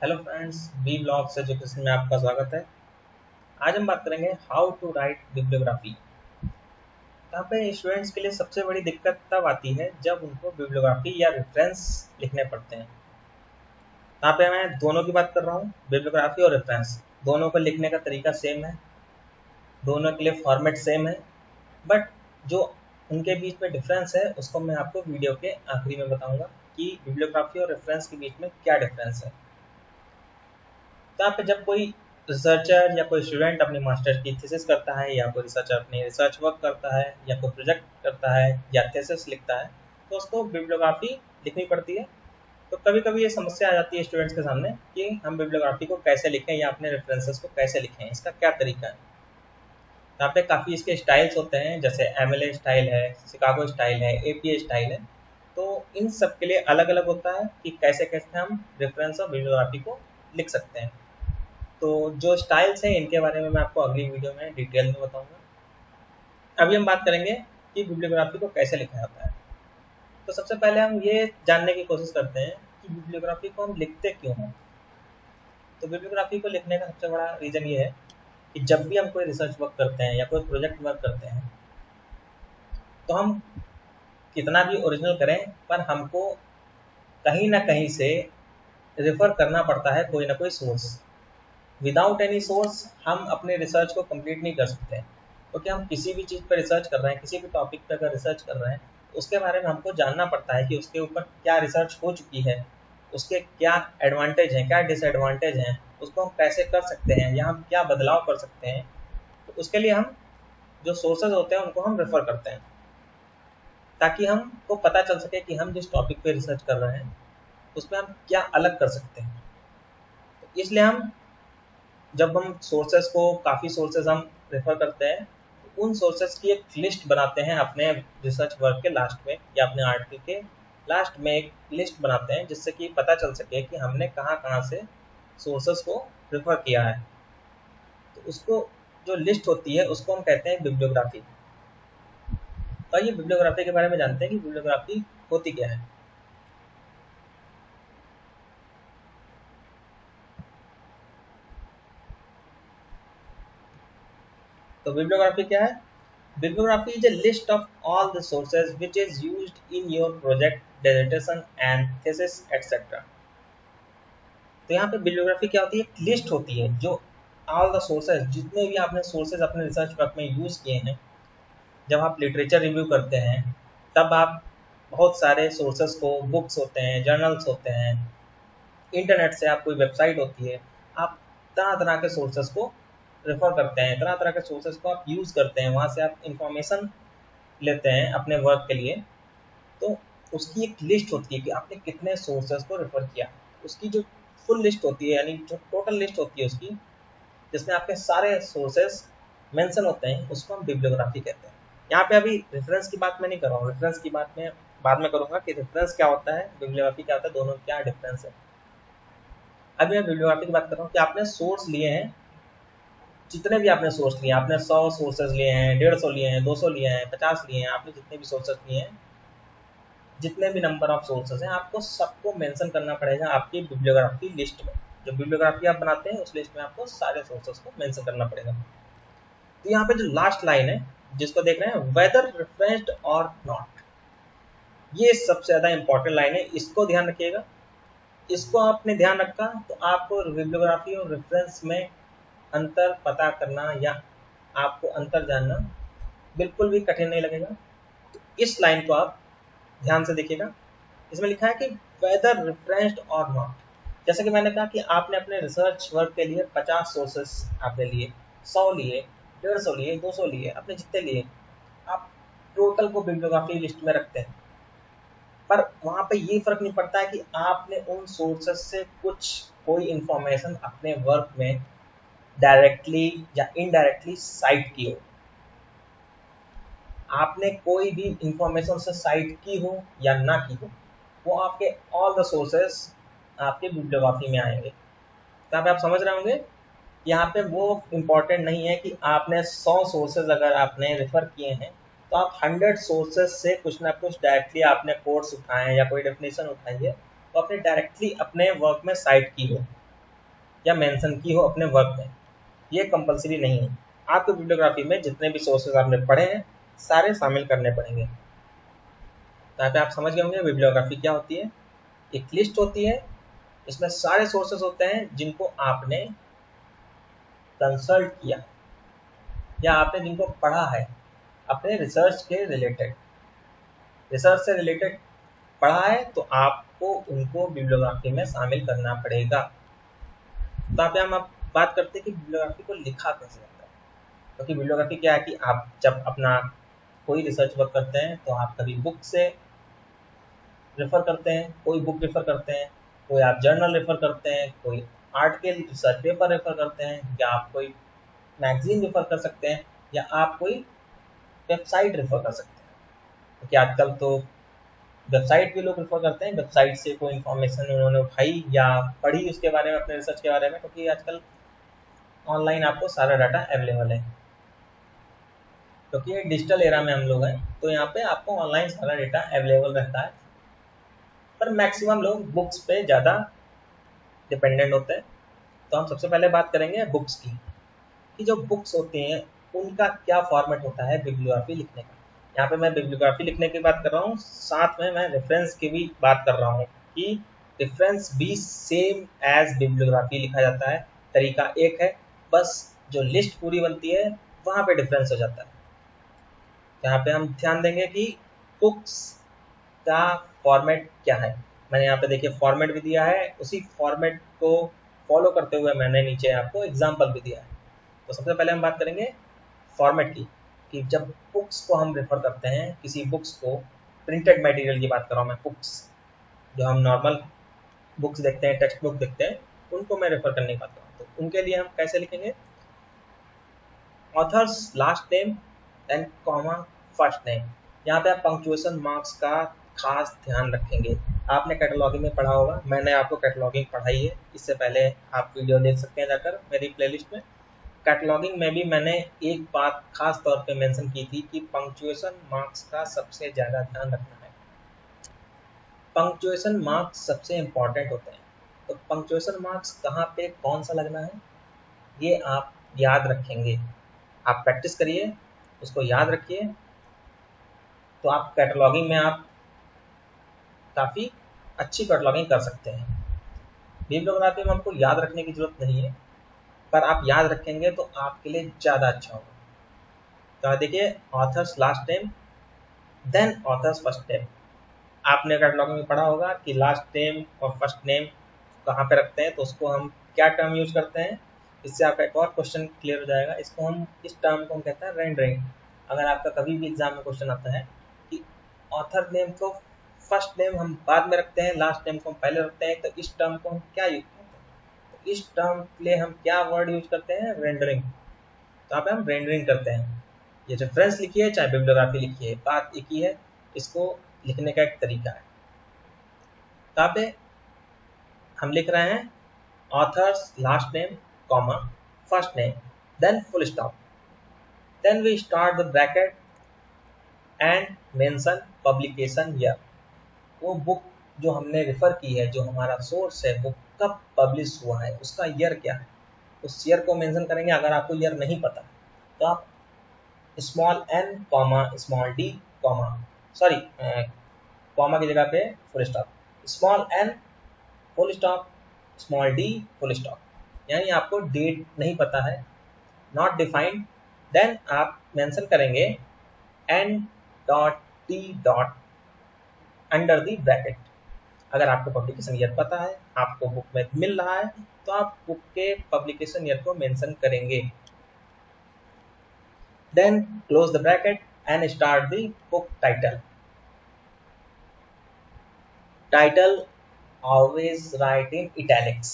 Hello friends, B blogs education में आपका स्वागत है। आज हम बात करेंगे हाउ टू राइट बिब्लियोग्राफी। यहाँ पे स्टूडेंट्स के लिए सबसे बड़ी दिक्कत तब आती है जब उनको बिब्लियोग्राफी या रेफरेंस लिखने पड़ते हैं। यहाँ पे मैं दोनों की बात कर रहा हूँ, बिब्लियोग्राफी और रेफरेंस। दोनों को लिखने का तरीका सेम है, दोनों के लिए फॉर्मेट सेम है, बट जो उनके बीच में डिफरेंस है उसको मैं आपको वीडियो के आखिरी में बताऊंगा कि बिब्लियोग्राफी और रेफरेंस के बीच में क्या डिफरेंस है। तो यहाँ पे जब कोई रिसर्चर या कोई स्टूडेंट अपनी मास्टर की थीसिस करता है या कोई रिसर्चर अपनी रिसर्च वर्क करता है या कोई प्रोजेक्ट करता है या थीसिस लिखता है तो उसको बिब्लियोग्राफी लिखनी पड़ती है। तो कभी कभी ये समस्या आ जाती है स्टूडेंट्स के सामने कि हम बिब्लियोग्राफी को कैसे लिखें या अपने रेफरेंसेस को कैसे लिखें, इसका क्या तरीका है। यहाँ पे काफ़ी इसके स्टाइल्स होते हैं, जैसे एमएलए स्टाइल है, शिकागो स्टाइल है, एपीए स्टाइल है। तो इन सब के लिए अलग अलग होता है कि कैसे कैसे हम रेफरेंस और बिब्लियोग्राफी को लिख सकते हैं। तो जो स्टाइल्स हैं इनके बारे में मैं आपको अगली वीडियो में डिटेल में बताऊंगा। अभी हम बात करेंगे कि बिब्लियोग्राफी को कैसे लिखा जाता है। तो सबसे पहले हम ये जानने की कोशिश करते हैं कि बिब्लियोग्राफी को हम लिखते क्यों हैं। तो बिब्लियोग्राफी को लिखने का सबसे बड़ा रीज़न ये है कि जब भी हम कोई रिसर्च वर्क करते हैं या कोई प्रोजेक्ट वर्क करते हैं तो हम कितना भी ओरिजिनल करें पर हमको कहीं ना कहीं से रेफर करना पड़ता है कोई ना कोई सोर्स। विदाउट एनी सोर्स हम अपने रिसर्च को कंप्लीट नहीं कर सकते हैं, क्योंकि हम किसी भी चीज़ पर रिसर्च कर रहे हैं, किसी भी टॉपिक पर अगर रिसर्च कर रहे हैं तो उसके बारे में हमको जानना पड़ता है कि उसके ऊपर क्या रिसर्च हो चुकी है, उसके क्या एडवांटेज हैं, क्या डिसएडवांटेज हैं, उसको हम कैसे कर सकते हैं या हम क्या बदलाव कर सकते हैं। तो उसके लिए हम जो सोर्सेज होते हैं उनको हम रेफ़र करते हैं, ताकि हमको पता चल सके कि हम जिस टॉपिक पे रिसर्च कर रहे हैं उसमें हम क्या अलग कर सकते हैं। तो इसलिए हम जब हम सोर्सेस को काफ़ी सोर्सेस हम रेफर करते हैं तो उन सोर्सेस की एक लिस्ट बनाते हैं अपने रिसर्च वर्क के लास्ट में या अपने आर्टिकल के लास्ट में एक लिस्ट बनाते हैं, जिससे कि पता चल सके कि हमने कहाँ कहाँ से सोर्सेस को रेफर किया है। तो उसको जो लिस्ट होती है उसको हम कहते हैं बिब्लियोग्राफी। तो ये बिब्लियोग्राफी के बारे में जानते हैं कि बिब्लियोग्राफी होती क्या है। तो बिब्लियोग्राफी क्या है? Bibliography is a list of all the sources which is used in your project, dissertation and thesis etc. तो यहाँ पे बिब्लियोग्राफी क्या होती है? एक लिस्ट होती है जो ऑल द सोर्सेज, जितने भी आपने सोर्सेज अपने रिसर्च वर्क में यूज़ किए हैं। जब आप लिटरेचर रिव्यू करते हैं तब आप बहुत सारे सोर्सेज को, बुक्स होते हैं, जर्नल्स होते हैं, इंटरनेट से आप कोई वेबसाइट होती है, आप तरह तरह के सोर्सेज को रेफर करते हैं, तरह तरह के सोर्सेज को आप यूज़ करते हैं, वहाँ से आप इंफॉर्मेशन लेते हैं अपने वर्क के लिए। तो उसकी एक लिस्ट होती है कि आपने कितने सोर्सेज को रेफर किया। उसकी जो फुल लिस्ट होती है, यानी जो टोटल लिस्ट होती है उसकी, जिसमें आपके सारे सोर्सेज मेंशन होते हैं, उसको हम बिब्लियोग्राफी कहते हैं। यहाँ पे अभी रेफरेंस की बात मैं नहीं कर रहा हूँ, रेफरेंस की बात मैं बाद में करूँगा कि रेफरेंस क्या होता है, बिब्लियोग्राफी क्या होता है, दोनों क्या डिफरेंस है। अभी मैं बिब्लियोग्राफी की बात कर रहा हूँ कि आपने सोर्स लिए हैं, जितने भी आपने सोर्स लिए, आपने 100 सोर्सेज लिए हैं, 150 लिए हैं, 200 लिए हैं, 50 लिए हैं, आपने जितने भी सोर्सेज लिए हैं, जितने भी नंबर ऑफ सोर्सेज हैं, आपको सबको मेंशन करना पड़ेगा आपकी बिब्लियोग्राफी लिस्ट में। जो बिब्लियोग्राफी आप बनाते हैं उस लिस्ट में आपको सारे सोर्सेज को मेंशन करना पड़ेगा। तो यहाँ पे जो लास्ट लाइन है जिसको देख रहे हैं, वेदर रेफरेंस्ड और नॉट, ये सबसे ज़्यादा इंपॉर्टेंट लाइन है, इसको ध्यान रखिएगा। इसको आपने ध्यान रखा तो आपको बिब्लियोग्राफी और रेफरेंस में अंतर पता करना या आपको अंतर जानना बिल्कुल भी कठिन नहीं लगेगा। तो इस लाइन को आप ध्यान से देखिएगा। इसमें लिखा है कि वेदर रेफरेंस्ड और नॉट। जैसे कि मैंने कहा कि आपने अपने रिसर्च वर्क के लिए 50 सोर्सेस आपने लिए, 100 लिए, 150 लिए, 200 लिए, आपने जितने लिए, आप टोटल को बिब्लियोग्राफी लिस्ट में रखते हैं। पर वहाँ पे ये फर्क नहीं पड़ता है कि आपने उन सोर्सेस से कुछ कोई इंफॉर्मेशन अपने वर्क में डायरेक्टली या इनडायरेक्टली साइट की हो। आपने कोई भी इंफॉर्मेशन से साइट की हो या ना की हो, वो आपके ऑल द सोर्सेस आपके बिब्लियोग्राफी में आएंगे। तो आप समझ रहे होंगे, यहाँ पे वो इम्पोर्टेंट नहीं है कि आपने 100 सोर्सेज अगर आपने रेफर किए हैं तो आप 100 सोर्सेज से कुछ ना कुछ डायरेक्टली आपने कोड्स उठाए या कोई डेफिनेशन उठाई है तो आपने डायरेक्टली अपने वर्क में साइट की हो। या मेंशन की हो अपने वर्क में, ये कंपलसरी नहीं है। आपको बिब्लियोग्राफी में जितने भी सोर्सेज आपने पढ़े हैं सारे शामिल करने पड़ेंगे। तो यहाँ पे आप समझ गए होंगे बिब्लियोग्राफी क्या होती है। एक लिस्ट होती है, इसमें सारे सोर्सेज होते हैं जिनको आपने कंसल्ट किया या आपने जिनको पढ़ा है अपने रिसर्च के रिलेटेड, रिसर्च से रिलेटेड पढ़ा है, तो आपको उनको बिब्लियोग्राफी में शामिल करना पड़ेगा। तो यहाँ पे हम आप बात करते हैं कि बिब्लियोग्राफी को लिखा कैसे जाता है। क्योंकि बिब्लियोग्राफी क्या है कि आप जब अपना कोई रिसर्च वर्क करते हैं तो आप कभी बुक से रेफर करते हैं, कोई बुक रेफर करते हैं, कोई आप जर्नल रेफर करते हैं, कोई आर्टिकल रिसर्च पेपर रेफर करते हैं, या आप कोई मैगजीन रेफर कर सकते हैं, या आप कोई वेबसाइट रेफर कर सकते हैं। क्योंकि आजकल तो वेबसाइट भी लोग रेफर करते हैं, वेबसाइट से कोई इन्फॉर्मेशन उन्होंने उठाई या पढ़ी उसके बारे में, अपने रिसर्च के बारे में, क्योंकि आजकल ऑनलाइन आपको सारा डाटा अवेलेबल है। क्योंकि ये डिजिटल एरा में हम लोग हैं, तो यहाँ पे आपको ऑनलाइन सारा डेटा अवेलेबल रहता है। पर मैक्सिमम लोग बुक्स पे ज़्यादा डिपेंडेंट होते हैं। तो हम सबसे पहले बात करेंगे बुक्स की, कि जो बुक्स होती हैं उनका क्या फॉर्मेट होता है बिब्लियोग्राफी लिखने का। यहाँ पे मैं बिब्लियोग्राफी लिखने की बात कर रहा हूँ, साथ में मैं रेफरेंस की भी बात कर रहा हूँ कि रेफरेंस भी सेम एज बिब्लियोग्राफी लिखा जाता है। तरीका एक है, बस जो लिस्ट पूरी बनती है वहाँ पे डिफरेंस हो जाता है। यहाँ पे हम ध्यान देंगे कि बुक्स का फॉर्मेट क्या है। मैंने यहाँ पे देखिए फॉर्मेट भी दिया है, उसी फॉर्मेट को फॉलो करते हुए मैंने नीचे आपको एग्जाम्पल भी दिया है। तो सबसे पहले हम बात करेंगे फॉर्मेट की, कि जब बुक्स को हम रेफर करते हैं, किसी बुक्स को, प्रिंटेड मटेरियल की बात कर रहा हूँ मैं, बुक्स जो हम नॉर्मल बुक्स देखते हैं, टेक्स्ट बुक देखते हैं, उनको मैं रेफर करने की बात कर रहा हूँ। तो उनके लिए हम कैसे लिखेंगे, authors last name and comma first name. यहाँ पे आप पंक्चुएशन मार्क्स का खास ध्यान रखेंगे। आपने कैटलॉगिंग में पढ़ा होगा, मैंने आपको कैटलॉगिंग पढ़ाई है, इससे पहले आप वीडियो देख सकते हैं जाकर मेरी प्लेलिस्ट में। कैटलॉगिंग में भी मैंने एक बात खास तौर पे मेंशन की थी कि पंक्चुएशन मार्क्स का सबसे ज़्यादा ध्यान रखना है। पंक्चुएशन मार्क्स सबसे इम्पॉर्टेंट होते हैं। तो पंक्चुएशन मार्क्स कहाँ पे कौन सा लगना है ये आप याद रखेंगे, आप प्रैक्टिस करिए, उसको याद रखिए, तो आप कैटलॉगिंग में आप काफ़ी अच्छी कैटलॉगिंग कर सकते हैं। बिब्लियोग्राफी में हमको याद रखने की जरूरत नहीं है, पर आप याद रखेंगे तो आपके लिए ज़्यादा अच्छा होगा। तो देखिए, authors last name then authors first name. आपने कैटलॉगिंग में पढ़ा होगा कि लास्ट नेम और फर्स्ट नेम कहाँ पे रखते हैं, तो उसको हम क्या टर्म यूज करते हैं। इससे आपका एक और क्वेश्चन क्लियर हो जाएगा। इसको हम, इस टर्म को हम कहते हैं रेंडरिंग। अगर आपका कभी भी एग्जाम में क्वेश्चन आता है कि ऑथर नेम को फर्स्ट नेम हम बाद में रखते हैं, लास्ट नेम को हम पहले रखते हैं, तो इस टर्म को हम क्या यूज करते हैं, तो इस टर्म के लिए हम क्या वर्ड यूज करते हैं, रेंडरिंग। तो यहाँ पे हम रेंडरिंग करते हैं। ये रेफरेंस लिखिए चाहे बिब्लियोग्राफी लिखिए, बात एक ही है, इसको लिखने का एक तरीका है। तो यहाँ पे हम लिख रहे हैं authors last name comma first name then full stop, then we start the bracket and mention publication year. वो बुक जो हमने रेफर की है, जो हमारा सोर्स है, वो कब पब्लिश हुआ है, उसका ईयर क्या है, उस ईयर को मेंशन करेंगे। अगर आपको ईयर नहीं पता तो आप small n comma small d comma, sorry comma की जगह पे full stop, small n full stop small d full stop. यानी आपको डेट नहीं पता है, नॉट डिफाइंड, देन आप मेंशन करेंगे n dot t dot under the bracket. अगर आपको पब्लिकेशन ईयर पता है, आपको बुक में मिल रहा है, तो आप बुक के पब्लिकेशन ईयर को मेंशन करेंगे। Then close the bracket and start the book title. Title always write in italics.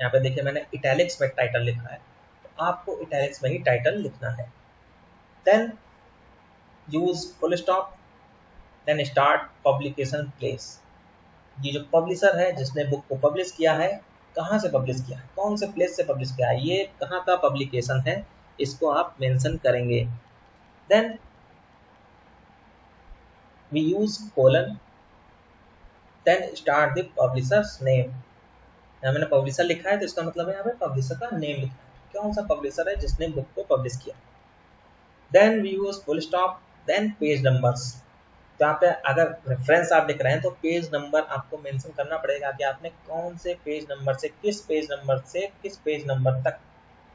यहाँ पे देखिए मैंने इटैलिक्स में टाइटल लिखा है, तो आपको इटैलिक्स में ही टाइटल लिखना है। Then use full stop, then start publication place. ये जो पब्लिशर है जिसने बुक को पब्लिश किया है, कहाँ से पब्लिश किया है, कौन से प्लेस से पब्लिश किया है, ये कहाँ का पब्लिकेशन है, इसको आप मेंशन करेंगे। Then we use colon, then start the publishers name. यहाँ मैंने पब्लिशर लिखा है तो इसका मतलब है यहाँ पे पब्लिशर का नेम लिखा है, कौन सा पब्लिशर है जिसने बुक को पब्लिश किया। Then we use full stop, then page numbers. तो यहाँ पे अगर रेफरेंस आप लिख रहे हैं तो पेज नंबर आपको मेंशन करना पड़ेगा कि आपने कौन से पेज नंबर से किस पेज नंबर तक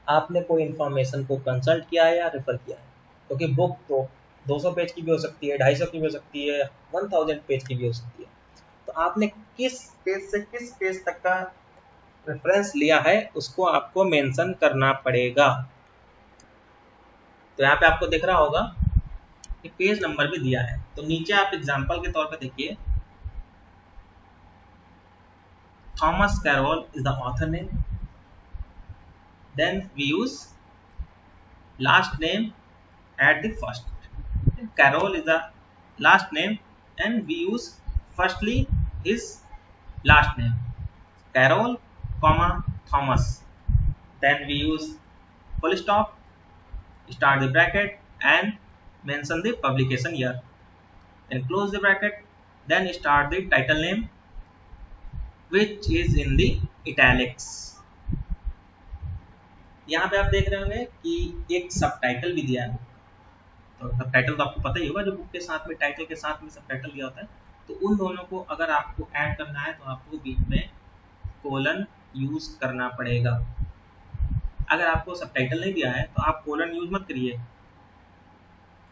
आपने कोई इंफॉर्मेशन को कंसल्ट किया है या रेफर किया है, क्योंकि बुक तो 200 पेज की भी हो सकती है, 250 की भी हो सकती है, 1000 पेज की भी हो सकती है। तो आपने किस पेज से किस पेज तक का रेफरेंस लिया है उसको आपको मेंशन करना पड़ेगा। तो यहाँ पे आपको दिख रहा होगा कि पेज नंबर भी दिया है। तो नीचे आप एग्जांपल के तौर पे देखिए, Thomas Carroll is the author name, then we use last name at the first. Carol is the last name and we use firstly his last name. Carol, comma Thomas. Then we use full stop, start the bracket and mention the publication year. Then close the bracket. Then start the title name which is in the italics. यहाँ पे आप देख रहे होंगे कि एक सब title भी दिया है। तो सब टाइटल तो आपको पता ही होगा, जो बुक के साथ में टाइटल के साथ में सब टाइटल दिया होता है। तो उन दोनों को अगर आपको ऐड करना है तो आपको बीच में कोलन यूज करना पड़ेगा। अगर आपको सब टाइटल नहीं दिया है तो आप कोलन यूज मत करिए।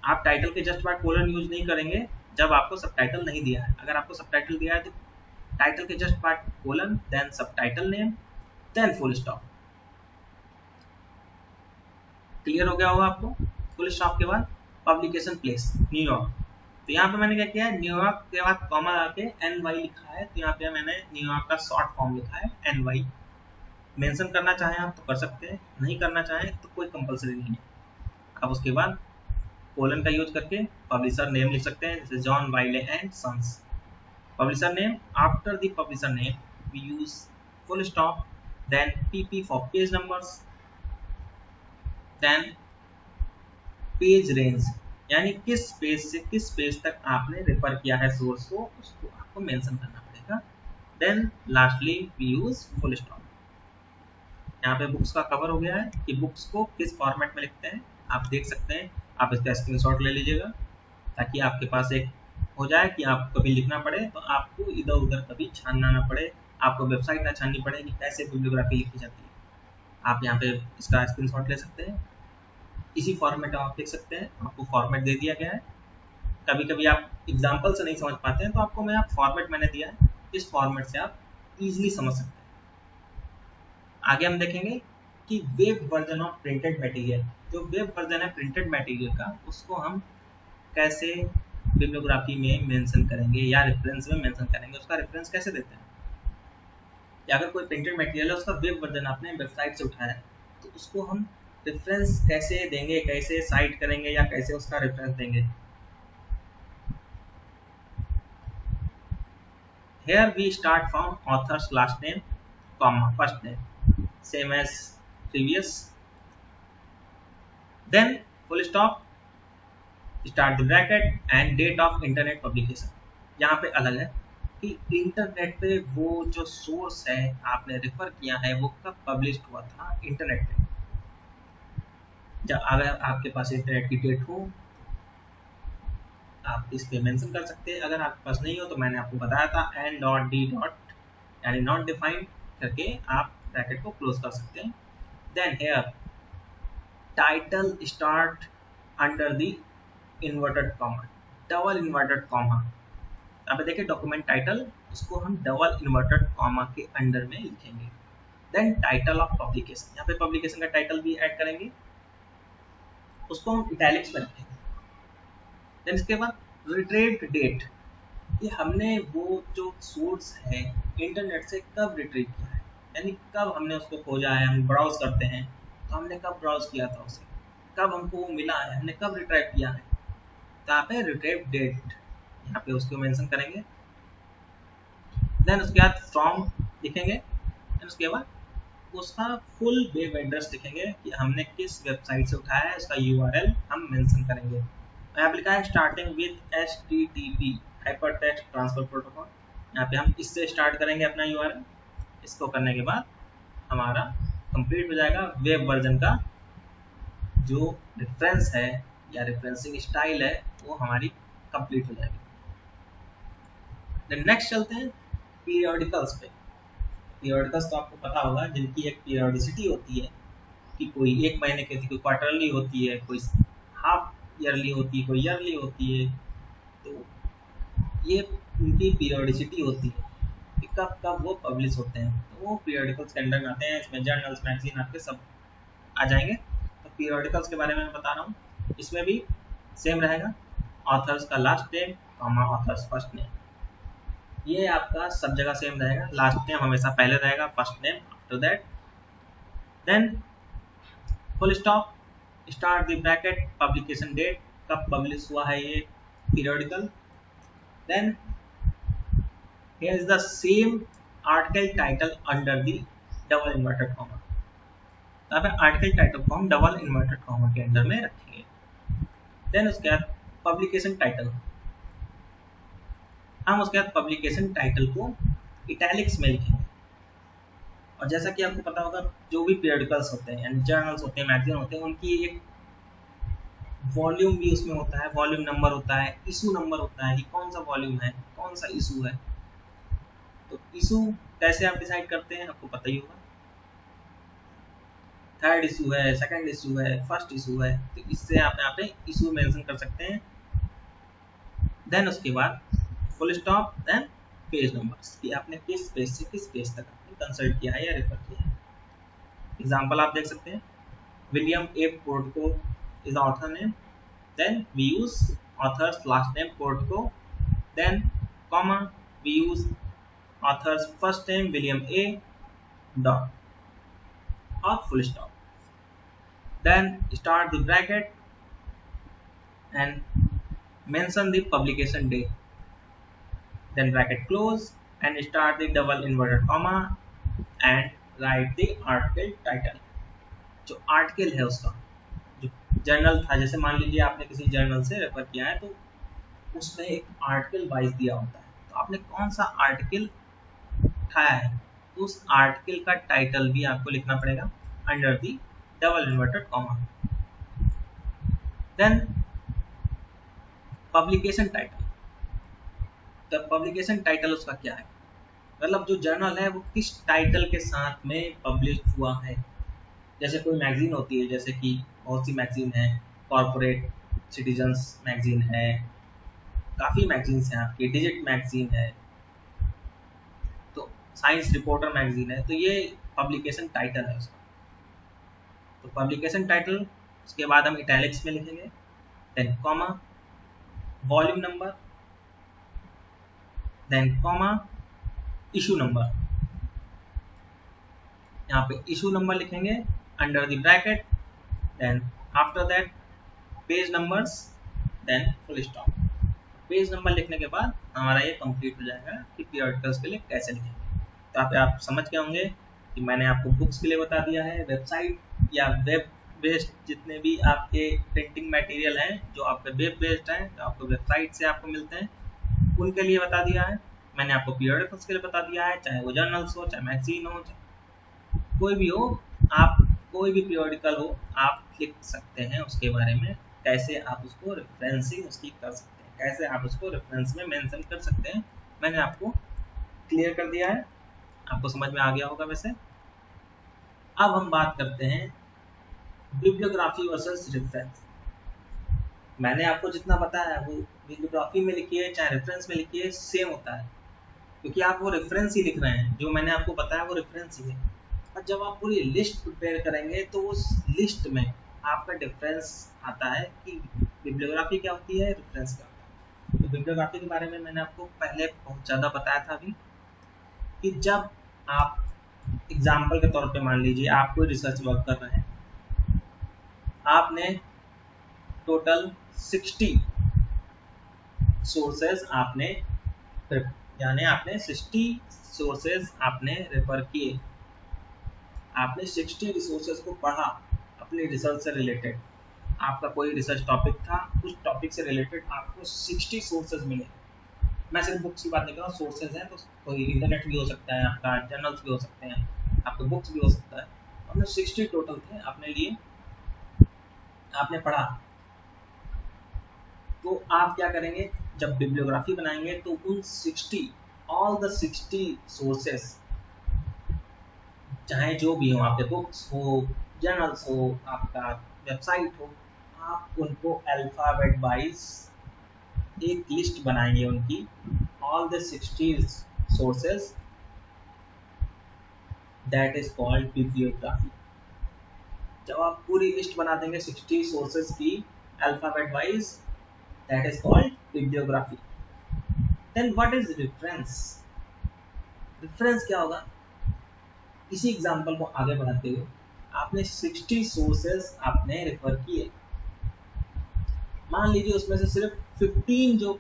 आप टाइटल के जस्ट बाद कोलन यूज नहीं करेंगे जब आपको सब टाइटल नहीं दिया है। अगर आपको सब टाइटल दिया है तो टाइटल के जस्ट बाद colon, then subtitle name, then full stop. Clear हो गया होगा आपको। फुल स्टॉप के बाद पब्लिकेशन प्लेस न्यूयॉर्क। तो यहाँ पे मैंने क्या किया है, न्यूयॉर्क के बाद कॉमा आके NY लिखा है। तो यहाँ पे मैंने न्यूयॉर्क का शॉर्ट फॉर्म लिखा है NY। मेंशन करना चाहें आप तो कर सकते हैं, नहीं करना चाहें तो कोई कंपलसरी नहीं है। अब उसके बाद कोलन का यूज करके पब्लिशर नेम लिख सकते हैं, जैसे John Wiley and sons. Publisher name, after the publisher name we use full stop, then PP for page numbers, then page range, यानी किस पेज से किस पेज तक आपने रेफर किया है सोर्स को, उसको आपको मेंशन करना पड़ेगा। Then lastly we use full stop. यहाँ पे बुक्स का कवर हो गया है कि बुक्स को किस फॉर्मेट में लिखते हैं, आप देख सकते हैं। आप इसका स्क्रीनशॉट ले लीजिएगा ताकि आपके पास एक हो जाए कि आपको कभी लिखना पड़े तो आपको इधर उधर कभी छानना ना पड़े, आपको वेबसाइट ना छाननी पड़े कि कैसे बिब्लियोग्राफी लिखी जाती है। आप यहाँ पे इसका स्क्रीनशॉट ले सकते हैं। इसी फॉर्मेट में आप देख सकते हैं, आपको फॉर्मेट दे दिया गया है। कभी कभी आप एग्जाम्पल से नहीं समझ पाते हैं तो आपको मैं फॉर्मेट मैंने दिया है, इस फॉर्मेट से आप इजीली समझ सकते हैं। आगे हम देखेंगे कि web version of printed material. जो वेब वर्जन है प्रिंटेड मटेरियल का, उसको हम कैसे बिब्लियोग्राफी में मेंशन करेंगे या रेफरेंस में मेंशन करेंगे, उसका रेफरेंस कैसे देते हैं। या अगर कोई प्रिंटेड मटेरियल है उसका वेब वर्जन आपने वेबसाइट से उठाया है तो उसको हम रेफरेंस कैसे देंगे, कैसे साइट करेंगे या कैसे उसका रेफरेंस देंगे। Here we start from author's last name, comma first name, same as previous. Then full stop, start the bracket and date of internet publication. यहाँ पे अलग है कि इंटरनेट पे वो जो सोर्स है आपने रेफर किया है वो कब पब्लिश हुआ था इंटरनेट पे। जब अगर आपके पास इंटरनेट की डेट हो आप इस पे मेंशन कर सकते हैं। अगर आपके पास नहीं हो तो मैंने आपको बताया था n.d. यानी नॉट डिफाइंड करके आप ब्रैकेट को क्लोज कर सकते हैं। Then here title start under the inverted comma, double inverted comma. यहाँ पे देखिए डॉक्यूमेंट टाइटल, उसको हम डबल इन्वर्टेड कॉमा के अंडर में लिखेंगे। देन टाइटल ऑफ पब्लिकेशन, यहाँ पे पब्लिकेशन का टाइटल भी ऐड करेंगे, उसको हम इटैलिक्स में रखेंगे। देन इसके बाद रिट्रीव्ड डेट, ये हमने वो जो सोर्स है इंटरनेट से कब रिट्रीव किया है, यानी कब हमने उसको खोजा है। हम ब्राउज करते हैं तो हमने कब ब्राउज किया था उसे, कब हमको वो मिला है, हमने कब रिट्रीव किया है। तो यहाँ पे रिट्रीव डेट यहाँ पे उसको मेंशन करेंगे। देन उसके बाद फ्रॉम लिखेंगे, देन उसके बाद उसका फुल वेब एड्रेस लिखेंगे कि हमने किस वेबसाइट से उठाया है, उसका URL हम मेंशन करेंगे। यहाँ पे लिखा है starting with HTTP hypertext transfer protocol, यहाँ पे हम इससे स्टार्ट करेंगे अपना URL। इसको करने के बाद हमारा कंप्लीट हो जाएगा। वेब वर्जन का जो रेफरेंस है या रेफरेंसिंग स्टाइल है वो हमारी कंप्लीट हो जाएगी। नेक्स्ट चलते हैं पीरियोडिकल्स पे। पीरियोडिकल्स तो आपको पता होगा, जिनकी एक पीरियोडिसिटी होती है कि कोई एक महीने की होती है, कोई क्वार्टरली होती है, कोई हाफ ईयरली होती है, कोई ईयरली होती है। तो ये उनकी पीरियोडिसिटी होती है कि कब कब वो पब्लिश होते हैं, तो वो पीरियोडिकल्स के अंडर में आते हैं। इसमें जर्नल्स, मैगजीन आपके सब आ जाएंगे। तो पीरियोडिकल्स के बारे में मैं बता रहा हूँ। इसमें भी सेम रहेगा, ऑथर्स का last name comma authors first name. ये आपका सब जगह सेम रहेगा। लास्ट नेम हमेशा पहले रहेगा, first name after that. Then full stop, start the bracket, publication date, कब पब्लिश हुआ है ये periodical. Then here is the same article title under the double inverted comma। तो यहाँ पे आर्टिकल टाइटल को हम डबल इन्वर्टेड कॉमा के अंदर में रखेंगे। देन उसके बाद पब्लिकेशन टाइटल, हम उसके बाद पब्लिकेशन टाइटल को इटैलिक्स में लिखेंगे। और जैसा कि आपको पता होगा, जो भी पीरियोडिकल्स होते हैं यानी जर्नल्स होते हैं, मैगजीन होते हैं, उनकी एक वॉल्यूम भी उसमें होता है, वॉल्यूम नंबर होता है, इशू नंबर होता है कि कौन सा वॉल्यूम है, कौन सा इशू है। तो इशू कैसे आप डिसाइड करते हैं आपको पता ही होगा, थर्ड इशू है, सेकंड इशू है, फर्स्ट इशू है, तो इससे आप यहाँ पे इशू मेंशन कर सकते हैं। देन उसके बाद full stop, then page numbers कि आपने किस पेज से किस पेज तक आपने कंसल्ट किया है या रेफर किया है। एग्जांपल आप देख सकते हैं, William A Portco is author name, then we use authors last name Portco, then comma we use author's first name William A. dot or full stop. Then start the bracket and mention the publication date. Then bracket close and start the double inverted comma and write the article title। जो article है उसका, जो journal था, जैसे मान लीजिए आपने किसी जर्नल से रेफर किया है तो उसमें एक आर्टिकल वाइज दिया होता है, तो आपने कौन सा आर्टिकल उठाया है तो उस आर्टिकल का टाइटल भी आपको लिखना पड़ेगा under the double inverted comma. Then publication title, तो पब्लिकेशन टाइटल उसका क्या है, मतलब जो जर्नल है वो किस टाइटल के साथ में पब्लिश हुआ है। जैसे कोई मैगजीन होती है, जैसे कि बहुत सी मैगजीन है, कॉर्पोरेट सिटीजन्स मैगजीन है, काफ़ी मैगजीन्स हैं आपकी, डिजिट मैगजीन है, तो साइंस रिपोर्टर मैगजीन है, तो ये पब्लिकेशन टाइटल है उसका। तो पब्लिकेशन टाइटल, उसके बाद हम इटैलिक्स में लिखेंगे, then comma volume number, then comma issue number, यहाँ पे इशू नंबर लिखेंगे under the bracket, then after that page numbers, then full stop. Page number लिखने के बाद हमारा ये कंप्लीट हो जाएगा कि पीरियोडिकल्स के लिए कैसे लिखेंगे। तो आप समझ गए होंगे कि मैंने आपको बुक्स के लिए बता दिया है, वेबसाइट या वेब बेस्ड जितने भी आपके प्रिंटिंग मटेरियल हैं जो आपके वेब बेस्ड हैं, जो आपको वेबसाइट से आपको मिलते हैं, उनके लिए बता दिया है। मैंने आपको पीरियोडिकल्स के लिए बता दिया है, चाहे वो जर्नल्स हो, चाहे मैगजीन हो, चाहे कोई भी हो, आप कोई भी पीरियोडिकल हो आप लिख सकते हैं उसके बारे में, कैसे आप उसको रेफरेंसिंग उसकी कर सकते हैं, कैसे आप उसको रेफरेंस में मेंशन कर सकते हैं, मैंने आपको क्लियर कर दिया है, आपको समझ में आ गया होगा वैसे। अब हम बात करते हैं बिब्लियोग्राफी वर्सेस रेफरेंस। मैंने आपको जितना बताया वो बिब्लियोग्राफी में लिखिए चाहे रेफरेंस में लिखिए सेम होता है, क्योंकि आप वो रेफरेंस ही लिख रहे हैं, जो मैंने आपको बताया वो रेफरेंस ही है। और जब आप पूरी लिस्ट प्रिपेयर करेंगे तो उस लिस्ट में आपका डिफरेंस आता है कि बिब्लियोग्राफी क्या होती है, रेफरेंस क्या होता है। तो बिब्लियोग्राफी के बारे में मैंने आपको पहले बहुत ज़्यादा बताया था अभी, कि जब आप एग्जाम्पल के तौर पे मान लीजिए आप कोई रिसर्च वर्क कर रहे हैं, आपने टोटल 60 सोर्सेज आपने यानी आपने 60 सोर्सेज आपने रेफर किए, आपने 60 रिसोर्सेज को पढ़ा अपनी रिसर्च से रिलेटेड, आपका कोई रिसर्च टॉपिक था, उस टॉपिक से रिलेटेड आपको 60 सोर्सेज मिले। मैं सिर्फ बुक्स की बात नहीं कर रहा हूँ, सोर्सेज हैं तो कोई इंटरनेट भी हो सकता है, आपका जर्नल्स भी हो सकते हैं, आपके बुक्स भी हो सकता है। आपने 60 टोटल थे आपने लिए, आपने पढ़ा। तो आप क्या करेंगे, जब बिब्लियोग्राफी बनाएंगे तो उन 60 ऑल द 60 सोर्सेस, चाहे जो भी हो, आपके बुक्स हो, जर्नल्स हो, आपका वेबसाइट हो, आप उनको अल्फाबेट वाइज एक लिस्ट बनाएंगे उनकी, all the 60 sources, that is called bibliography. जब आप पूरी लिस्ट बना देंगे 60 सोर्सेस की alphabet wise, that is called bibliography. Then what is reference? Reference क्या होगा? इसी एग्जांपल को आगे बढ़ाते हुए, आपने 60 सोर्सेस आपने रेफर किए, मान लीजिए उसमें से सिर्फ 15 जो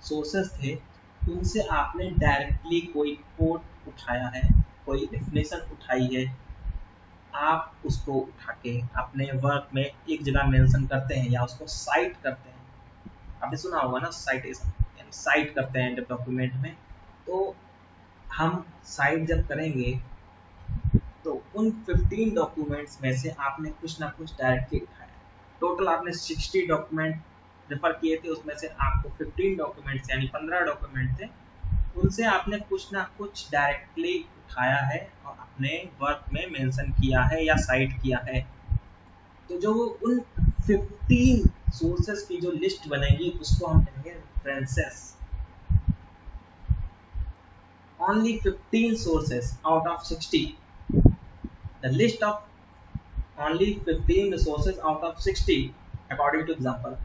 सोर्सेस थे उनसे आपने डायरेक्टली कोई कोड उठाया है, कोई डेफिनेशन उठाई है, आप उसको उठा के अपने वर्क में एक जगह मेंशन करते हैं या उसको साइट करते हैं। आपने सुना होगा ना साइटेशन, यानी साइट करते हैं जब डॉक्यूमेंट में। तो हम साइट जब करेंगे तो उन 15 डॉक्यूमेंट्स में से आपने कुछ ना कुछ डायरेक्टली उठाया। टोटल आपने 60 डॉक्यूमेंट रेफर किए थे, उसमें से आपको 15 डॉक्यूमेंट्स यानी 15 डॉक्यूमेंट थे, उनसे आपने कुछ ना कुछ डायरेक्टली उठाया है और अपने वर्क में मेंशन किया है या साइट किया है। तो जो उन 15 सोर्सेस की जो लिस्ट बनेगी उसको हम कहेंगे references. Only 15 sources out of 60. The list of only 15 sources out of 60 according to example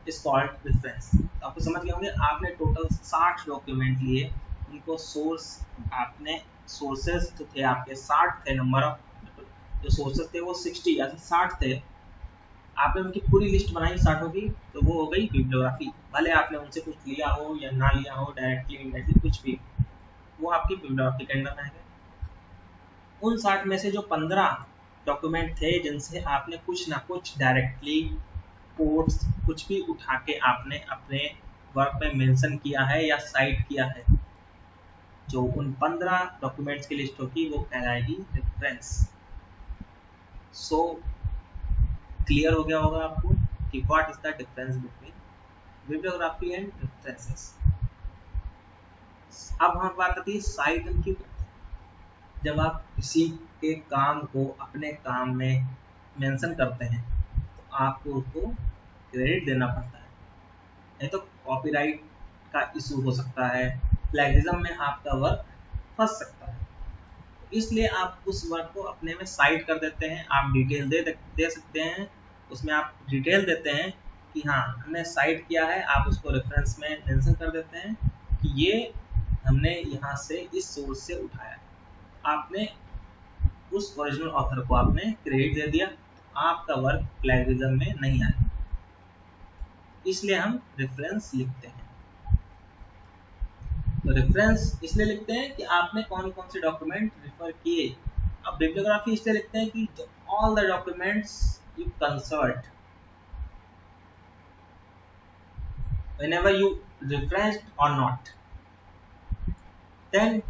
is called reference। तो आपको समझ गए होंगे, आपने टोटल 60 डॉक्यूमेंट लिए, उनको सोर्स, आपने सोर्सेस जो थे आपके 60 थे, नंबर ऑफ जो सोर्सेस थे वो 60 या 60 थे, आपने उनकी पूरी लिस्ट बनाई 60 की, तो वो हो गई बिब्लियोग्राफी। भले आपने उनसे कुछ लिया हो या ना लिया हो, डायरेक्टली इनडायरेक्टली कुछ भी, वो आपकी बिब्लियोग्राफी के अंडर में आएगा। उन 60 में से जो 15 डॉक्यूमेंट थे जिनसे आपने कुछ ना कुछ डायरेक्टली कोड्स कुछ भी उठा के आपने अपने वर्क में मेंशन किया है या साइट किया है, जो उन 15 डॉक्यूमेंट्स की लिस्ट होगी वो कहलाएगी रेफरेंस। सो क्लियर हो गया होगा आपको कि what is the difference between bibliography and references. अब हमारी बात आती है साइट एंड की। जब आप किसी के काम को अपने काम में मेंशन करते हैं तो आपको उसको क्रेडिट देना पड़ता है, नहीं तो कॉपीराइट का इशू हो सकता है, प्लेगरिज्म में आपका वर्क फंस सकता है। इसलिए आप उस वर्क को अपने में साइट कर देते हैं, आप डिटेल दे सकते हैं, उसमें आप डिटेल देते हैं कि हाँ हमने साइट किया है, आप उसको रेफरेंस में मेंशन कर देते हैं कि ये हमने यहाँ से इस सोर्स से उठाया है। आपने उस ओरिजिनल ऑथर को आपने क्रेडिट दे दिया, आपका वर्क प्लेगरिज्म में नहीं आया, इसलिए हम रेफरेंस लिखते हैं। तो रेफरेंस इसलिए लिखते हैं कि आपने कौन कौन से डॉक्यूमेंट रेफर किए। अब बिब्लियोग्राफी इसलिए लिखते हैं कि all the documents you consult whenever you referenced or not, then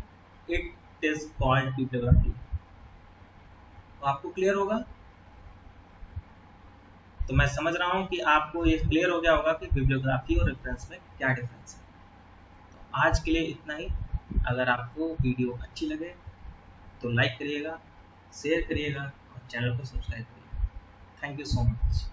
it is called bibliography। तो आपको क्लियर होगा? तो मैं समझ रहा हूँ कि आपको ये क्लियर हो गया होगा कि बिब्लियोग्राफी और रेफरेंस में क्या डिफरेंस है। तो आज के लिए इतना ही। अगर आपको वीडियो अच्छी लगे तो लाइक करिएगा, शेयर करिएगा और चैनल को सब्सक्राइब करिएगा। Thank you so much.